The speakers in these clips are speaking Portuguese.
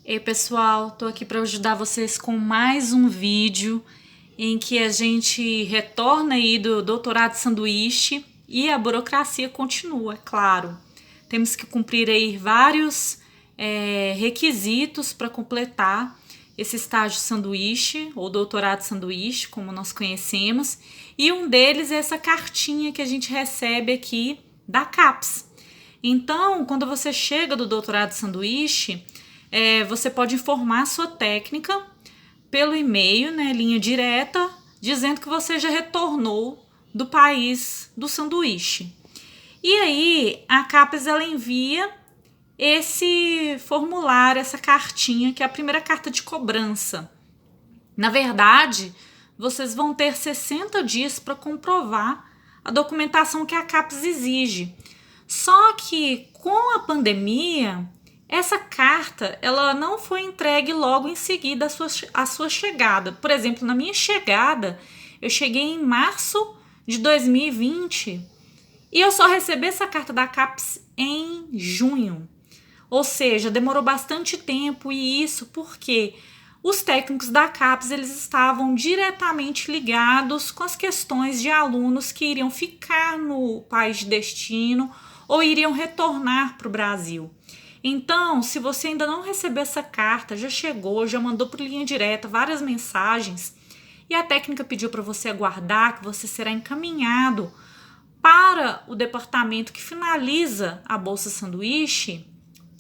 Ei pessoal, tô aqui para ajudar vocês com mais um vídeo em que a gente retorna aí do doutorado de sanduíche e a burocracia continua, é claro. Temos que cumprir aí vários requisitos para completar esse estágio de sanduíche ou doutorado de sanduíche, como nós conhecemos, e um deles é essa cartinha que a gente recebe aqui da CAPES. Então, quando você chega do doutorado de sanduíche, você pode informar a sua técnica pelo e-mail, né, linha direta, dizendo que você já retornou do país do sanduíche. E aí, a CAPES ela envia esse formulário, essa cartinha, que é a primeira carta de cobrança. Na verdade, vocês vão ter 60 dias para comprovar a documentação que a CAPES exige. Só que com a pandemia, essa carta ela não foi entregue logo em seguida à sua chegada. Por exemplo, na minha chegada, eu cheguei em março de 2020 e eu só recebi essa carta da CAPES em junho. Ou seja, demorou bastante tempo, e isso porque os técnicos da CAPES eles estavam diretamente ligados com as questões de alunos que iriam ficar no país de destino ou iriam retornar para o Brasil. Então, se você ainda não recebeu essa carta, já chegou, já mandou por linha direta várias mensagens e a técnica pediu para você aguardar, que você será encaminhado para o departamento que finaliza a Bolsa Sanduíche,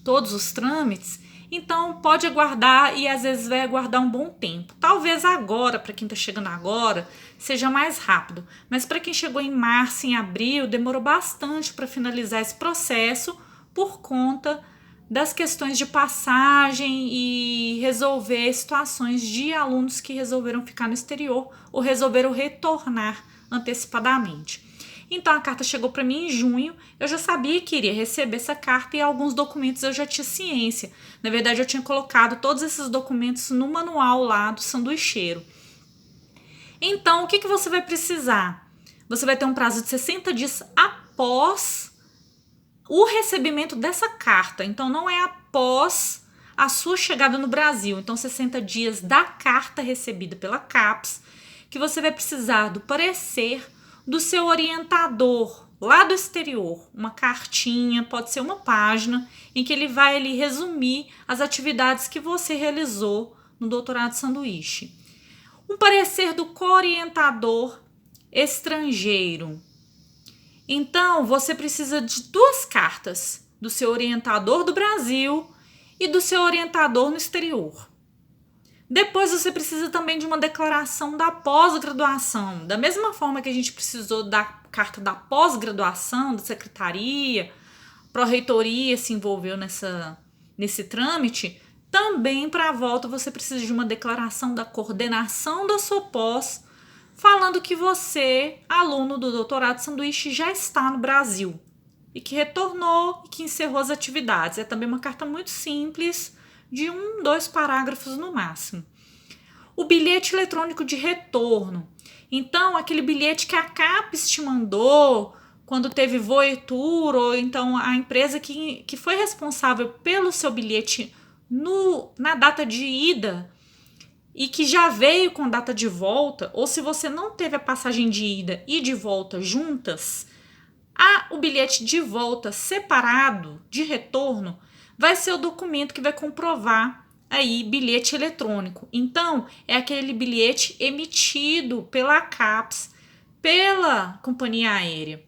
todos os trâmites, então pode aguardar e às vezes vai aguardar um bom tempo. Talvez agora, para quem está chegando agora, seja mais rápido, mas para quem chegou em março, em abril, demorou bastante para finalizar esse processo por conta das questões de passagem e resolver situações de alunos que resolveram ficar no exterior ou resolveram retornar antecipadamente. Então a carta chegou para mim em junho, eu já sabia que iria receber essa carta e alguns documentos eu já tinha ciência. Na verdade, eu tinha colocado todos esses documentos no manual lá do sanduicheiro. Então, o que você vai precisar? Você vai ter um prazo de 60 dias após o recebimento dessa carta. Então, não é após a sua chegada no Brasil. Então, 60 dias da carta recebida pela CAPES, que você vai precisar do parecer do seu orientador lá do exterior, uma cartinha, pode ser uma página, em que ele vai ali resumir as atividades que você realizou no doutorado de sanduíche. Um parecer do co-orientador estrangeiro. Então, você precisa de duas cartas, do seu orientador do Brasil e do seu orientador no exterior. Depois você precisa também de uma declaração da pós-graduação. Da mesma forma que a gente precisou da carta da pós-graduação, da secretaria, a pró-reitoria se envolveu nesse trâmite, também para a volta você precisa de uma declaração da coordenação da sua pós, falando que você, aluno do doutorado de sanduíche, já está no Brasil e que retornou e que encerrou as atividades. É também uma carta muito simples, de 2 parágrafos no máximo. O bilhete eletrônico de retorno. Então, aquele bilhete que a CAPES te mandou quando teve Voitur, ou então a empresa que foi responsável pelo seu bilhete na data de ida e que já veio com data de volta, ou se você não teve a passagem de ida e de volta juntas, o bilhete de volta separado, de retorno, vai ser o documento que vai comprovar aí bilhete eletrônico. Então, é aquele bilhete emitido pela CAPES, pela companhia aérea.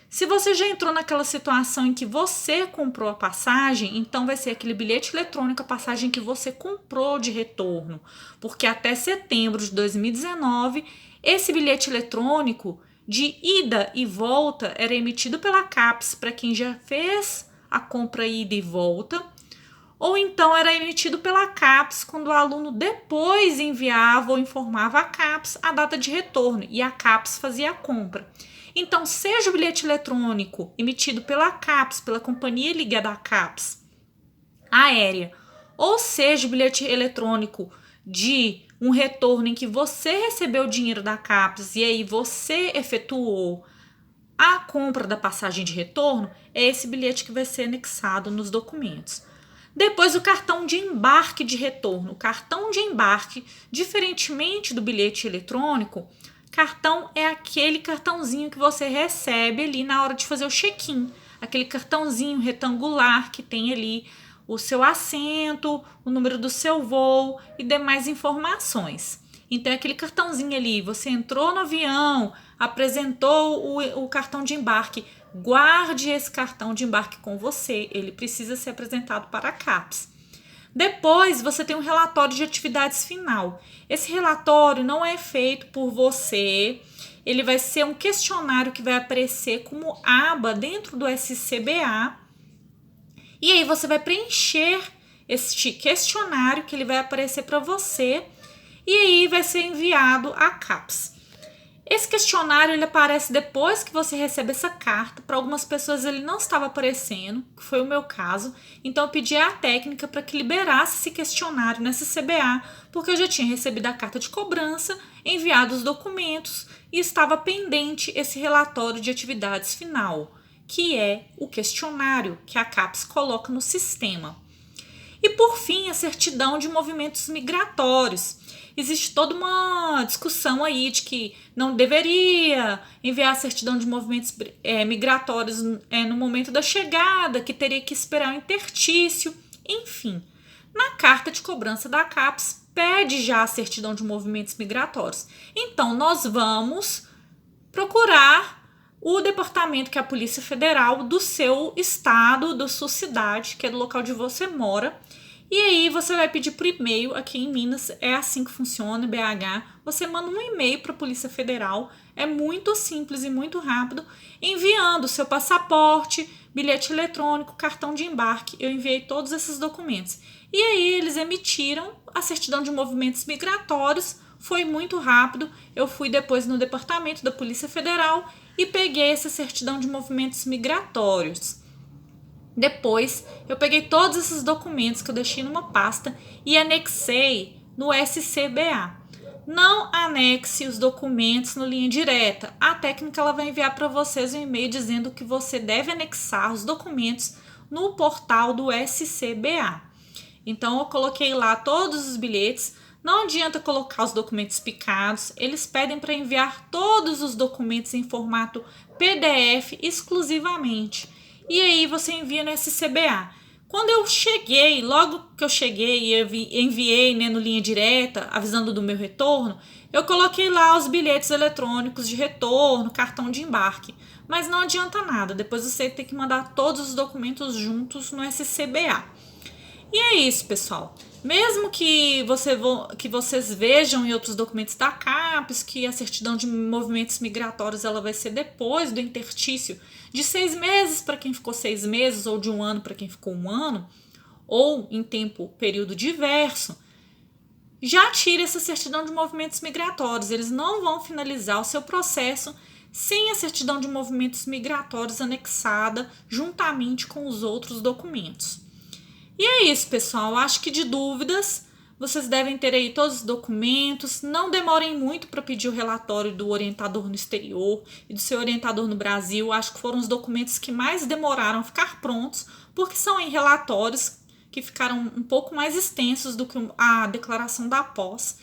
Se você já entrou naquela situação em que você comprou a passagem, então vai ser aquele bilhete eletrônico, a passagem que você comprou de retorno. Porque até setembro de 2019, esse bilhete eletrônico de ida e volta era emitido pela CAPES para quem já fez a compra ida e volta, ou então era emitido pela CAPES quando o aluno depois enviava ou informava a CAPES a data de retorno e a CAPES fazia a compra. Então, seja o bilhete eletrônico emitido pela CAPES, pela companhia ligada à CAPES aérea, ou seja o bilhete eletrônico de um retorno em que você recebeu o dinheiro da CAPES e aí você efetuou a compra da passagem de retorno, é esse bilhete que vai ser anexado nos documentos. Depois o cartão de embarque de retorno. O cartão de embarque, diferentemente do bilhete eletrônico, cartão é aquele cartãozinho que você recebe ali na hora de fazer o check-in. Aquele cartãozinho retangular que tem ali o seu assento, o número do seu voo e demais informações. Então, aquele cartãozinho ali, você entrou no avião, apresentou o cartão de embarque, guarde esse cartão de embarque com você, ele precisa ser apresentado para a CAPES. Depois, você tem um relatório de atividades final. Esse relatório não é feito por você, ele vai ser um questionário que vai aparecer como aba dentro do SCBA. E aí você vai preencher este questionário que ele vai aparecer para você e aí vai ser enviado à CAPES. Esse questionário ele aparece depois que você recebe essa carta. Para algumas pessoas ele não estava aparecendo, que foi o meu caso. Então eu pedi à técnica para que liberasse esse questionário nessa CBA, porque eu já tinha recebido a carta de cobrança, enviado os documentos e estava pendente esse relatório de atividades final, que é o questionário que a CAPES coloca no sistema. E por fim, a certidão de movimentos migratórios. Existe toda uma discussão aí de que não deveria enviar a certidão de movimentos migratórios no momento da chegada, que teria que esperar o intertício, enfim. Na carta de cobrança da CAPES, pede já a certidão de movimentos migratórios. Então, nós vamos procurar o departamento que é a Polícia Federal do seu estado, da sua cidade, que é do local onde você mora. E aí você vai pedir por e-mail, aqui em Minas é assim que funciona, BH, você manda um e-mail para a Polícia Federal, é muito simples e muito rápido, enviando o seu passaporte, bilhete eletrônico, cartão de embarque, eu enviei todos esses documentos. E aí eles emitiram a certidão de movimentos migratórios, foi muito rápido, eu fui depois no departamento da Polícia Federal e peguei essa certidão de movimentos migratórios. Depois, eu peguei todos esses documentos que eu deixei numa pasta e anexei no SCBA. Não anexe os documentos no linha direta. A técnica ela vai enviar para vocês um e-mail dizendo que você deve anexar os documentos no portal do SCBA. Então, eu coloquei lá todos os bilhetes. Não adianta colocar os documentos picados. Eles pedem para enviar todos os documentos em formato PDF exclusivamente. E aí você envia no SCBA. Quando eu cheguei, logo que eu cheguei e enviei no linha direta, avisando do meu retorno, eu coloquei lá os bilhetes eletrônicos de retorno, cartão de embarque. Mas não adianta nada, depois você tem que mandar todos os documentos juntos no SCBA. E é isso, pessoal. Mesmo que vocês vejam em outros documentos da CAPES que a certidão de movimentos migratórios ela vai ser depois do intertício de 6 meses para quem ficou 6 meses ou de 1 ano para quem ficou 1 ano, ou em período diverso, já tire essa certidão de movimentos migratórios. Eles não vão finalizar o seu processo sem a certidão de movimentos migratórios anexada juntamente com os outros documentos. E é isso, pessoal. Acho que de dúvidas, vocês devem ter aí todos os documentos. Não demorem muito para pedir o relatório do orientador no exterior e do seu orientador no Brasil. Acho que foram os documentos que mais demoraram a ficar prontos, porque são em relatórios que ficaram um pouco mais extensos do que a declaração da posse.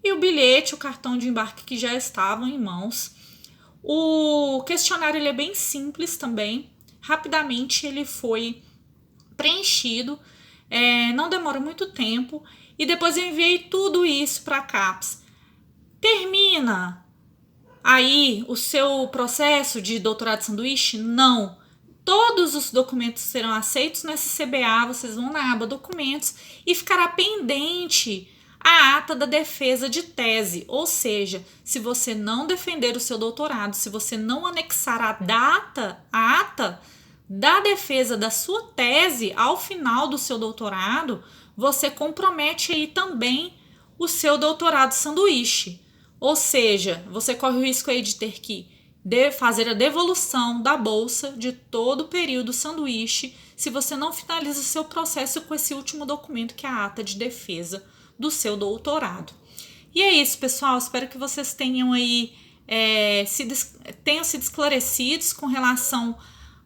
E o bilhete, o cartão de embarque que já estavam em mãos. O questionário ele é bem simples também. Rapidamente ele foi preenchido, não demora muito tempo, e depois eu enviei tudo isso para a CAPES. Termina aí o seu processo de doutorado de sanduíche? Não. Todos os documentos serão aceitos no SCBA, vocês vão na aba documentos e ficará pendente a ata da defesa de tese, ou seja, se você não defender o seu doutorado, se você não anexar a ata da defesa da sua tese ao final do seu doutorado, você compromete aí também o seu doutorado sanduíche. Ou seja, você corre o risco aí de ter que fazer a devolução da bolsa de todo o período sanduíche se você não finaliza o seu processo com esse último documento que é a ata de defesa do seu doutorado. E é isso, pessoal. Espero que vocês tenham aí sido esclarecidos com relação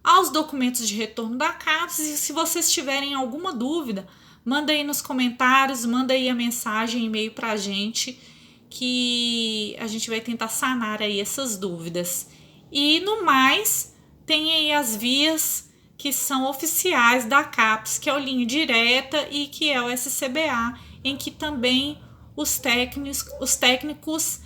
aos documentos de retorno da CAPES. E se vocês tiverem alguma dúvida, manda aí nos comentários, manda aí a mensagem, e-mail para a gente, que a gente vai tentar sanar aí essas dúvidas. E no mais, tem aí as vias que são oficiais da CAPES, que é o Linha Direta e que é o SCBA, em que também os técnicos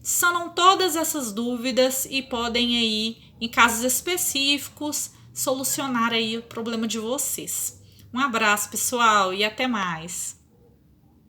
sanam todas essas dúvidas e podem aí, em casos específicos, solucionar aí o problema de vocês. Um abraço, pessoal, e até mais!